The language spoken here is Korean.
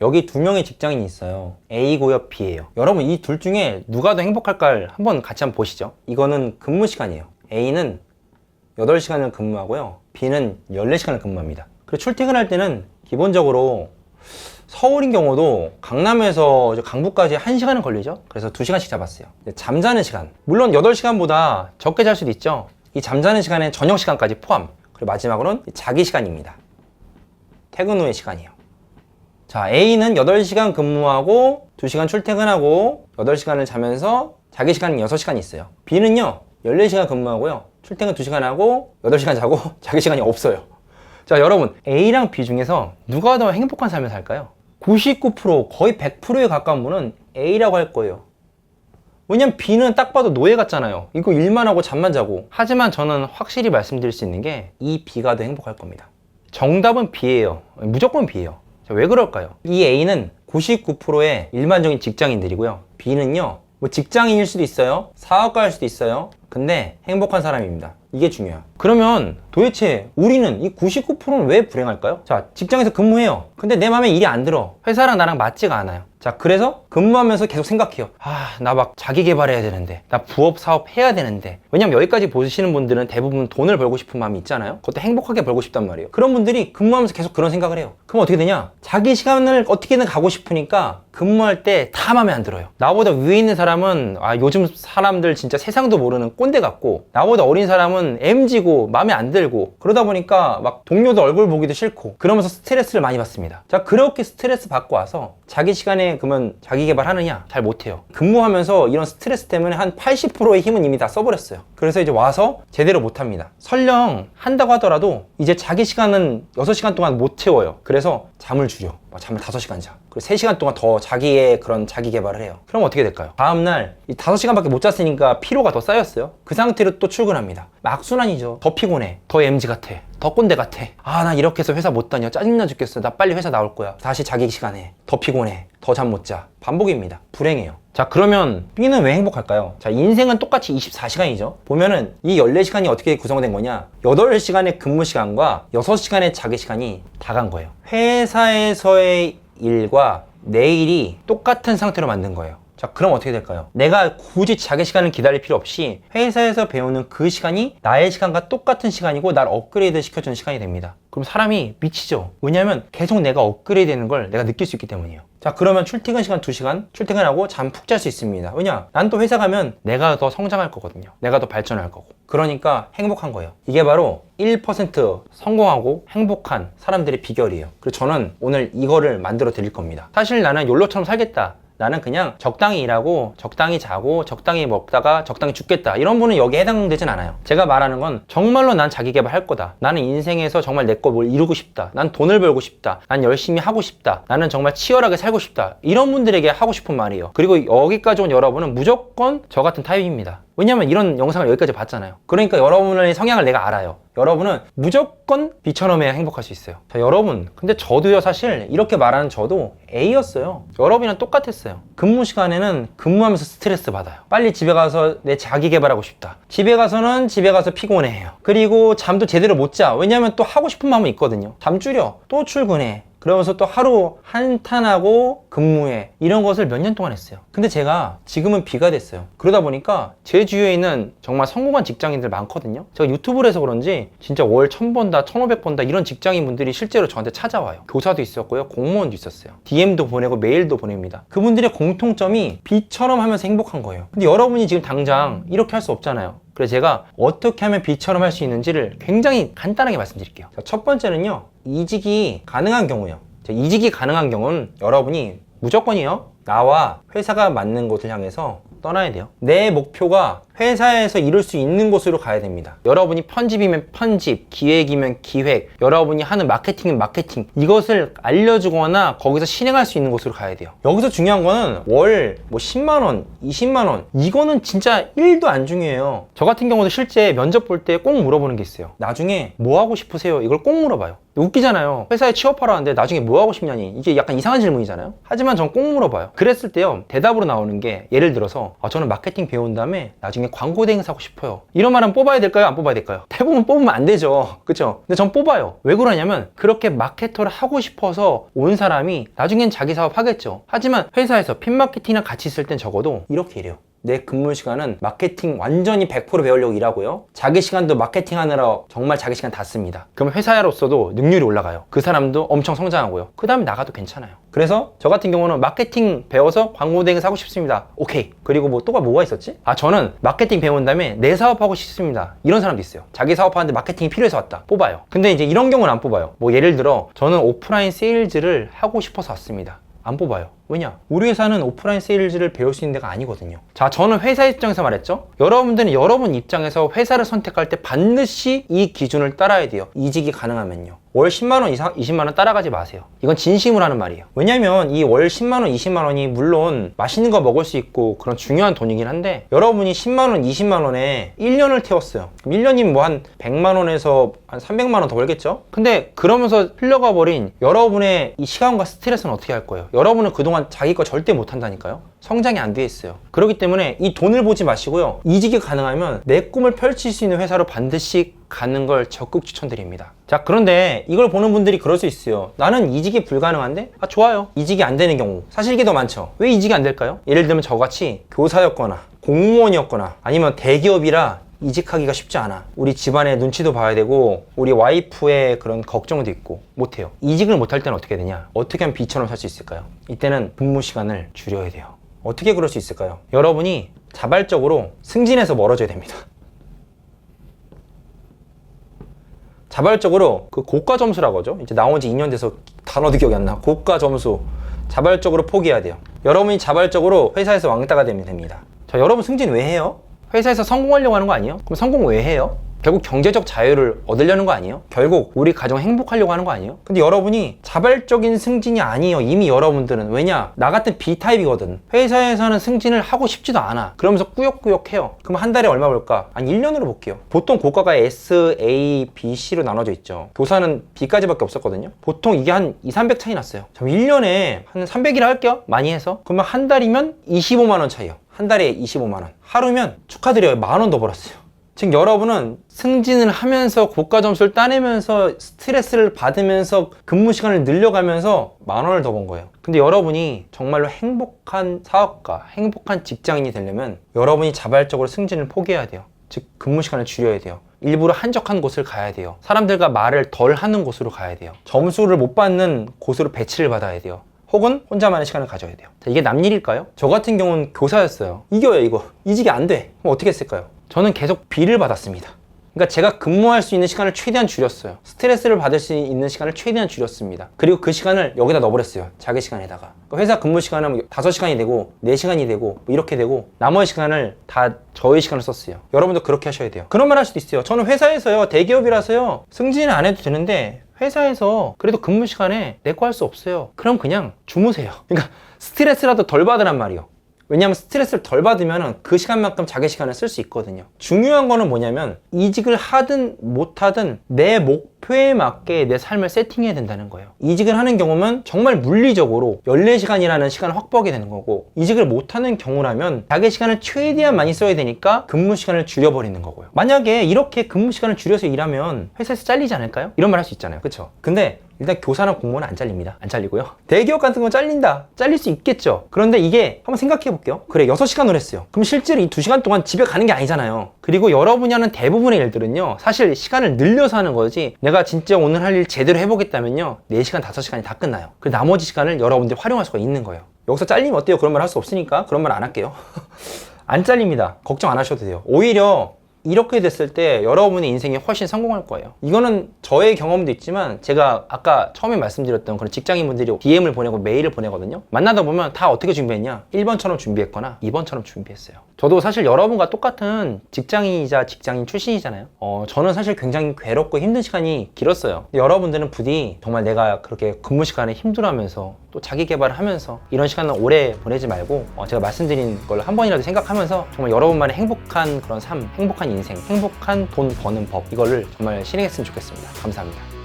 여기 두 명의 직장인이 있어요. A고요, B예요. 여러분 이 둘 중에 누가 더 행복할까를 한번 같이 한번 보시죠. 이거는 근무 시간이에요. A는 8시간을 근무하고요. B는 14시간을 근무합니다. 그리고 출퇴근할 때는 기본적으로 서울인 경우도 강남에서 강북까지 1시간은 걸리죠. 그래서 2시간씩 잡았어요. 잠자는 시간, 물론 8시간보다 적게 잘 수도 있죠. 이 잠자는 시간엔 저녁 시간까지 포함. 그리고 마지막으로는 자기 시간입니다. 퇴근 후의 시간이에요. 자, A는 8시간 근무하고 2시간 출퇴근하고 8시간을 자면서 자기 시간은 6시간이 있어요. B는요 14시간 근무하고요 출퇴근 2시간 하고 8시간 자고 자기 시간이 없어요. 자, 여러분 A랑 B 중에서 누가 더 행복한 삶을 살까요? 99% 거의 100%에 가까운 분은 A라고 할 거예요. 왜냐면 B는 딱 봐도 노예 같잖아요. 이거 일만 하고 잠만 자고. 하지만 저는 확실히 말씀드릴 수 있는 게 이 B가 더 행복할 겁니다. 정답은 B예요. 무조건 B예요. 자, 왜 그럴까요? 이 A는 99%의 일반적인 직장인들이고요. B는요 뭐 직장인일 수도 있어요, 사업가일 수도 있어요. 근데 행복한 사람입니다. 이게 중요해요. 그러면 도대체 우리는 이 99%는 왜 불행할까요? 자, 직장에서 근무해요. 근데 내 마음에 일이 안 들어. 회사랑 나랑 맞지가 않아요. 자, 그래서 근무하면서 계속 생각해요. 나 막 자기 개발해야 되는데, 나 부업 사업 해야 되는데. 왜냐면 여기까지 보시는 분들은 대부분 돈을 벌고 싶은 마음이 있잖아요. 그것도 행복하게 벌고 싶단 말이에요. 그런 분들이 근무하면서 계속 그런 생각을 해요. 그럼 어떻게 되냐? 자기 시간을 어떻게든 가고 싶으니까 근무할 때 다 마음에 안 들어요. 나보다 위에 있는 사람은 요즘 사람들 진짜 세상도 모르는 꼰대 같고, 나보다 어린 사람은 MZ고 마음에 안 들고, 그러다 보니까 막 동료도 얼굴 보기도 싫고 그러면서 스트레스를 많이 받습니다. 자, 그렇게 스트레스 받고 와서 자기 시간에 그러면 자기 개발하느냐? 잘 못해요. 근무하면서 이런 스트레스 때문에 한 80%의 힘은 이미 다 써버렸어요. 그래서 이제 와서 제대로 못합니다. 설령 한다고 하더라도 이제 자기 시간은 6시간 동안 못 채워요. 그래서 잠을 줄여. 잠을 5시간 자. 그리고 3시간 동안 더 자기의 그런 자기 개발을 해요. 그럼 어떻게 될까요? 다음날 이 5시간밖에 못 잤으니까 피로가 더 쌓였어요. 그 상태로 또 출근합니다. 악순환이죠. 더 피곤해. 더 MZ 같아. 더 꼰대 같아. 나 이렇게 해서 회사 못 다녀. 짜증나 죽겠어. 나 빨리 회사 나올 거야. 다시 자기 시간에. 더 피곤해. 더 잠 못 자. 반복입니다. 불행해요. 자, 그러면 B는 왜 행복할까요? 자, 인생은 똑같이 24시간이죠. 보면은 이 14시간이 어떻게 구성된 거냐? 8시간의 근무 시간과 6시간의 자기 시간이 다 간 거예요. 회사에서의 일과 내 일이 똑같은 상태로 만든 거예요. 자, 그럼 어떻게 될까요? 내가 굳이 자기 시간을 기다릴 필요 없이 회사에서 배우는 그 시간이 나의 시간과 똑같은 시간이고 날 업그레이드 시켜주는 시간이 됩니다. 그럼 사람이 미치죠. 왜냐하면 계속 내가 업그레이드 되는 걸 내가 느낄 수 있기 때문이에요. 자, 그러면 출퇴근 시간 2시간 출퇴근하고 잠 푹 잘 수 있습니다. 왜냐? 난 또 회사 가면 내가 더 성장할 거거든요. 내가 더 발전할 거고. 그러니까 행복한 거예요. 이게 바로 1% 성공하고 행복한 사람들의 비결이에요. 그래서 저는 오늘 이거를 만들어 드릴 겁니다. 사실 나는 욜로처럼 살겠다. 나는 그냥 적당히 일하고 적당히 자고 적당히 먹다가 적당히 죽겠다, 이런 분은 여기에 해당되진 않아요. 제가 말하는 건 정말로 난 자기 개발할 거다. 나는 인생에서 정말 내 거 뭘 이루고 싶다. 난 돈을 벌고 싶다. 난 열심히 하고 싶다. 나는 정말 치열하게 살고 싶다. 이런 분들에게 하고 싶은 말이에요. 그리고 여기까지 온 여러분은 무조건 저 같은 타입입니다. 왜냐면 이런 영상을 여기까지 봤잖아요. 그러니까 여러분의 성향을 내가 알아요. 여러분은 무조건 B처럼 해야 행복할 수 있어요. 자, 여러분, 근데 저도요, 사실 이렇게 말하는 저도 A였어요. 여러분이랑 똑같았어요. 근무 시간에는 근무하면서 스트레스 받아요. 빨리 집에 가서 내 자기 개발하고 싶다. 집에 가서는 집에 가서 피곤해해요. 그리고 잠도 제대로 못 자. 왜냐면 또 하고 싶은 마음은 있거든요. 잠 줄여. 또 출근해. 그러면서 또 하루 한탄하고 근무해. 이런 것을 몇 년 동안 했어요. 근데 제가 지금은 B가 됐어요. 그러다 보니까 제 주위에 있는 정말 성공한 직장인들 많거든요. 제가 유튜브를 해서 그런지 진짜 월 1000 번다, 1500 번다 이런 직장인 분들이 실제로 저한테 찾아와요. 교사도 있었고요, 공무원도 있었어요. DM도 보내고 메일도 보냅니다. 그분들의 공통점이 B처럼 하면서 행복한 거예요. 근데 여러분이 지금 당장 이렇게 할 수 없잖아요. 그래서 제가 어떻게 하면 B처럼 할 수 있는지를 굉장히 간단하게 말씀드릴게요. 자, 첫 번째는요, 이직이 가능한 경우예요. 자, 이직이 가능한 경우는 여러분이 무조건이요, 나와 회사가 맞는 곳을 향해서 떠나야 돼요. 내 목표가 회사에서 이룰 수 있는 곳으로 가야 됩니다. 여러분이 편집이면 편집, 기획이면 기획, 여러분이 하는 마케팅이면 마케팅, 이것을 알려주거나 거기서 실행할 수 있는 곳으로 가야 돼요. 여기서 중요한 거는 월 10만원, 20만원, 이거는 진짜 1도 안 중요해요. 저 같은 경우도 실제 면접 볼 때 꼭 물어보는 게 있어요. 나중에 뭐 하고 싶으세요? 이걸 꼭 물어봐요. 웃기잖아요. 회사에 취업하러 왔는데 나중에 뭐 하고 싶냐니, 이게 약간 이상한 질문이잖아요. 하지만 전 꼭 물어봐요. 그랬을 때요, 대답으로 나오는 게 예를 들어서 저는 마케팅 배운 다음에 나중에 나중에 광고 대행사 하고 싶어요. 이런 말은 뽑아야 될까요? 안 뽑아야 될까요? 대부분 뽑으면 안 되죠. 그쵸? 근데 전 뽑아요. 왜 그러냐면 그렇게 마케터를 하고 싶어서 온 사람이 나중엔 자기 사업 하겠죠. 하지만 회사에서 핀마케팅이랑 같이 있을 땐 적어도 이렇게 이래요. 내 근무 시간은 마케팅 완전히 100% 배우려고 일하고요. 자기 시간도 마케팅 하느라 정말 자기 시간 다 씁니다. 그럼 회사로서도 능률이 올라가요. 그 사람도 엄청 성장하고요. 그 다음에 나가도 괜찮아요. 그래서 저 같은 경우는 마케팅 배워서 광고 대행사 하고 싶습니다. 오케이. 그리고 뭐 또가 뭐가 있었지? 저는 마케팅 배운 다음에 내 사업하고 싶습니다. 이런 사람도 있어요. 자기 사업하는데 마케팅이 필요해서 왔다. 뽑아요. 근데 이제 이런 경우는 안 뽑아요. 뭐 예를 들어 저는 오프라인 세일즈를 하고 싶어서 왔습니다. 안 뽑아요. 왜냐? 우리 회사는 오프라인 세일즈를 배울 수 있는 데가 아니거든요. 자, 저는 회사 입장에서 말했죠. 여러분들은 여러분 입장에서 회사를 선택할 때 반드시 이 기준을 따라야 돼요. 이직이 가능하면요. 월 10만원 이상, 20만원 따라가지 마세요. 이건 진심으로 하는 말이에요. 왜냐면 이 월 10만원, 20만원이 물론 맛있는 거 먹을 수 있고 그런 중요한 돈이긴 한데 여러분이 10만원, 20만원에 1년을 태웠어요. 그럼 1년이면 뭐 한 100만원에서 한 300만원 더 벌겠죠? 근데 그러면서 흘러가 버린 여러분의 이 시간과 스트레스는 어떻게 할 거예요? 여러분은 그동안 자기 거 절대 못 한다니까요? 성장이 안 돼 있어요. 그렇기 때문에 이 돈을 보지 마시고요. 이직이 가능하면 내 꿈을 펼칠 수 있는 회사로 반드시 가는 걸 적극 추천드립니다. 자, 그런데 이걸 보는 분들이 그럴 수 있어요. 나는 이직이 불가능한데? 좋아요. 이직이 안 되는 경우. 사실 이게 더 많죠. 왜 이직이 안 될까요? 예를 들면 저같이 교사였거나 공무원이었거나 아니면 대기업이라 이직하기가 쉽지 않아. 우리 집안의 눈치도 봐야 되고 우리 와이프의 그런 걱정도 있고 못해요. 이직을 못할 때는 어떻게 되냐? 어떻게 하면 B처럼 살 수 있을까요? 이때는 근무 시간을 줄여야 돼요. 어떻게 그럴 수 있을까요? 여러분이 자발적으로 승진해서 멀어져야 됩니다. 자발적으로 그 고가 점수라고 하죠. 이제 나온 지 2년 돼서 단어도 기억이 안 나. 고가 점수 자발적으로 포기해야 돼요. 여러분이 자발적으로 회사에서 왕따가 되면 됩니다. 자, 여러분 승진 왜 해요? 회사에서 성공하려고 하는 거 아니에요? 그럼 성공 왜 해요? 결국 경제적 자유를 얻으려는 거 아니에요? 결국 우리 가정 행복하려고 하는 거 아니에요? 근데 여러분이 자발적인 승진이 아니에요. 이미 여러분들은. 왜냐? 나 같은 B타입이거든. 회사에서는 승진을 하고 싶지도 않아. 그러면서 꾸역꾸역 해요. 그럼 한 달에 얼마 벌까? 아니 1년으로 볼게요. 보통 고가가 S, A, B, C로 나눠져 있죠. 교사는 B까지밖에 없었거든요. 보통 이게 한 2, 300 차이 났어요. 그럼 1년에 한 300이라 할게요. 많이 해서. 그러면 한 달이면 25만 원 차이요. 한 달에 25만 원. 하루면 축하드려요. 10,000원 더 벌었어요. 즉 여러분은 승진을 하면서 고가 점수를 따내면서 스트레스를 받으면서 근무 시간을 늘려가면서 10,000원을 더 번 거예요. 근데 여러분이 정말로 행복한 사업가, 행복한 직장인이 되려면 여러분이 자발적으로 승진을 포기해야 돼요. 즉 근무 시간을 줄여야 돼요. 일부러 한적한 곳을 가야 돼요. 사람들과 말을 덜 하는 곳으로 가야 돼요. 점수를 못 받는 곳으로 배치를 받아야 돼요. 혹은 혼자만의 시간을 가져야 돼요. 자, 이게 남 일일까요? 저 같은 경우는 교사였어요. 이겨요 이거. 이직이 안 돼. 그럼 어떻게 했을까요? 저는 계속 B를 받았습니다. 그러니까 제가 근무할 수 있는 시간을 최대한 줄였어요. 스트레스를 받을 수 있는 시간을 최대한 줄였습니다. 그리고 그 시간을 여기다 넣어버렸어요. 자기 시간에다가. 그러니까 회사 근무 시간은 5시간이 되고 4시간이 되고 뭐 이렇게 되고 나머지 시간을 다 저의 시간을 썼어요. 여러분도 그렇게 하셔야 돼요. 그런 말 할 수도 있어요. 저는 회사에서요, 대기업이라서요, 승진을 안 해도 되는데 회사에서 그래도 근무 시간에 내 거 할 수 없어요. 그럼 그냥 주무세요. 그러니까 스트레스라도 덜 받으란 말이에요. 왜냐하면 스트레스를 덜 받으면 그 시간만큼 자기 시간을 쓸 수 있거든요. 중요한 거는 뭐냐면 이직을 하든 못하든 내 목표에 맞게 내 삶을 세팅해야 된다는 거예요. 이직을 하는 경우면 정말 물리적으로 14시간이라는 시간을 확보하게 되는 거고, 이직을 못하는 경우라면 자기 시간을 최대한 많이 써야 되니까 근무 시간을 줄여버리는 거고요. 만약에 이렇게 근무 시간을 줄여서 일하면 회사에서 잘리지 않을까요? 이런 말 할 수 있잖아요. 그쵸? 근데 일단 교사나 공무원은 안 잘립니다. 안 잘리고요. 대기업 같은 건 잘린다. 잘릴 수 있겠죠. 그런데 이게 한번 생각해 볼게요. 그래, 6시간을 했어요. 그럼 실제로 이 2시간 동안 집에 가는 게 아니잖아요. 그리고 여러분이 하는 대부분의 일들은요, 사실 시간을 늘려서 하는 거지, 내가 진짜 오늘 할 일 제대로 해보겠다면요, 4시간, 5시간이 다 끝나요. 그 나머지 시간을 여러분들이 활용할 수가 있는 거예요. 여기서 잘리면 어때요? 그런 말 할 수 없으니까 그런 말 안 할게요. 안 잘립니다. 걱정 안 하셔도 돼요. 오히려 이렇게 됐을 때 여러분의 인생이 훨씬 성공할 거예요. 이거는 저의 경험도 있지만 제가 아까 처음에 말씀드렸던 그런 직장인분들이 DM을 보내고 메일을 보내거든요. 만나다 보면 다 어떻게 준비했냐? 1번처럼 준비했거나 2번처럼 준비했어요. 저도 사실 여러분과 똑같은 직장인이자 직장인 출신이잖아요. 저는 사실 굉장히 괴롭고 힘든 시간이 길었어요. 근데 여러분들은 부디 정말 내가 그렇게 근무 시간에 힘들어하면서 또 자기 개발을 하면서 이런 시간을 오래 보내지 말고 제가 말씀드린 걸 한 번이라도 생각하면서 정말 여러분만의 행복한 그런 삶, 행복한 인생, 행복한 돈 버는 법, 이거를 정말 실행했으면 좋겠습니다. 감사합니다.